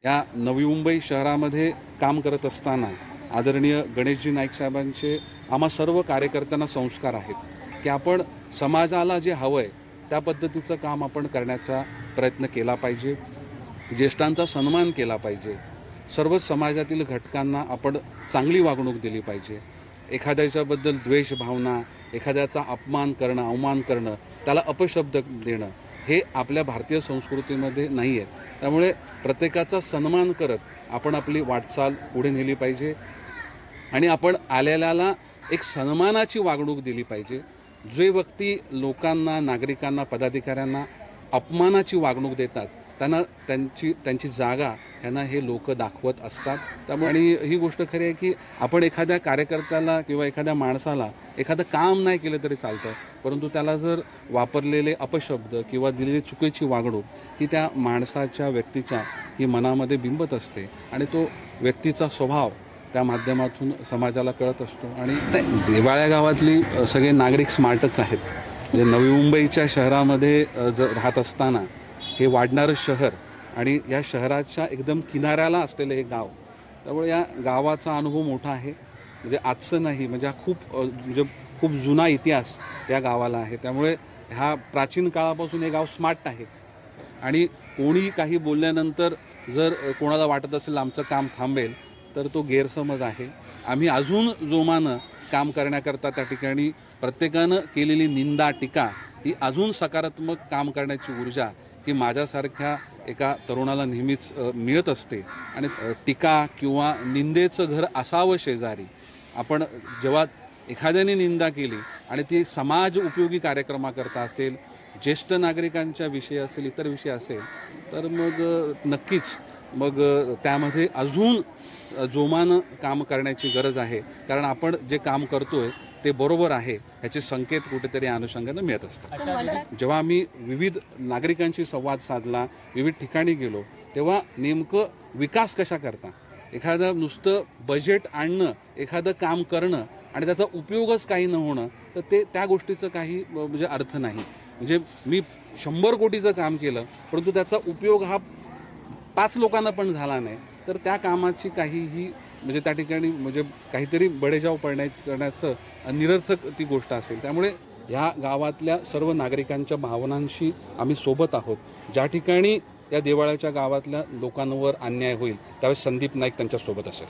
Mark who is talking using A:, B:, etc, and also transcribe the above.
A: या नवी मुंबई शहरामध्ये काम करत असताना आदरणीय गणेशजी नाईक साहेबांचे आम्हा सर्व कार्यकर्त्यांना संस्कार आहेत की आपण समाजाला जे हवं आहे त्या पद्धतीचं काम आपण करण्याचा प्रयत्न केला पाहिजे. ज्येष्ठांचा सन्मान केला पाहिजे. सर्व समाजातील घटकांना आपण चांगली वागणूक दिली पाहिजे. एखाद्याच्याबद्दल द्वेष भावना, एखाद्याचा अपमान करणं, अवमान करणं, त्याला अपशब्द देणं हे आपल्या भारतीय संस्कृतीमध्ये नाही आहे. त्यामुळे प्रत्येकाचा सन्मान करत आपण आपली वाटचाल पुढे नेली पाहिजे आणि आपण आलेल्याला एक सन्मानाची वागणूक दिली पाहिजे. जे व्यक्ती लोकांना, नागरिकांना, पदाधिकाऱ्यांना अपमानाची वागणूक देतात त्यांना त्यांची जागा ह्यांना हे लोक दाखवत असतात. त्यामुळे आणि ही गोष्ट खरी आहे की आपण एखाद्या कार्यकर्त्याला किंवा एखाद्या माणसाला एखादं काम नाही केलं तरी चालतं, परंतु त्याला जर वापरलेले अपशब्द किंवा दिलेली चुकीची वागणूक ही त्या माणसाच्या व्यक्तीच्या ही मनामध्ये बिंबत असते आणि तो व्यक्तीचा स्वभाव त्या माध्यमातून समाजाला कळत असतो. आणि देवाळ्या गावातली सगळे नागरिक स्मार्टच आहेत. म्हणजे नवी मुंबईच्या शहरामध्ये राहत असताना हे वाढणारं शहर आणि या शहराच्या एकदम किनाऱ्याला असलेलं हे गाव, त्यामुळे या गावाचा अनुभव मोठा आहे. म्हणजे आजचं नाही, म्हणजे हा खूप जुना इतिहास या गावाला आहे. त्यामुळे ह्या प्राचीन काळापासून हे गाव स्मार्ट आहे. आणि कोणी काही बोलल्यानंतर जर कोणाला वाटत असेल आमचं काम थांबेल तर तो गैरसमज आहे. आम्ही अजून जोमानं काम करण्याकरता त्या ठिकाणी प्रत्येकानं केलेली निंदा, टीका ही अजून सकारात्मक काम करण्याची ऊर्जा ही माझ्यासारख्या एका तरुणाला नेहमीच मिळत असते. आणि टीका किंवा निंदेचं घर असावं शेजारी. आपण जेव्हा एखाद्याने निंदा केली आणि ती समाज उपयोगी कार्यक्रमाकरता असेल, ज्येष्ठ नागरिकांच्या विषयी असेल, इतर विषय असेल, तर मग नक्कीच मग त्यामध्ये अजून जोमानं काम करण्याची गरज आहे. कारण आपण जे काम करतोय ते बरोबर आहे ह्याचे संकेत कुठेतरी अनुषंगानं मिळत असतात. जेव्हा आम्ही विविध नागरिकांशी संवाद साधला, विविध ठिकाणी गेलो, तेव्हा नेमकं विकास कशा करता, एखादं नुसतं बजेट आणणं, एखादं काम करणं आणि त्याचा उपयोगच काही न होणं, तर त्या गोष्टीचं काही म्हणजे अर्थ नाही. म्हणजे मी 100 कोटीचं काम केलं परंतु त्याचा उपयोग हा 5 लोकांना पण झाला नाही, तर त्या कामाची काहीही म्हणजे त्या ठिकाणी म्हणजे काहीतरी बडेजाव करण्याचं निरर्थक ती गोष्ट असेल. त्यामुळे ह्या गावातल्या सर्व नागरिकांच्या भावनांशी आम्ही सोबत आहोत. ज्या ठिकाणी या देवाळ्याच्या गावातल्या लोकांवर अन्याय होईल त्यावेळेस संदीप नाईक त्यांच्यासोबत असेल.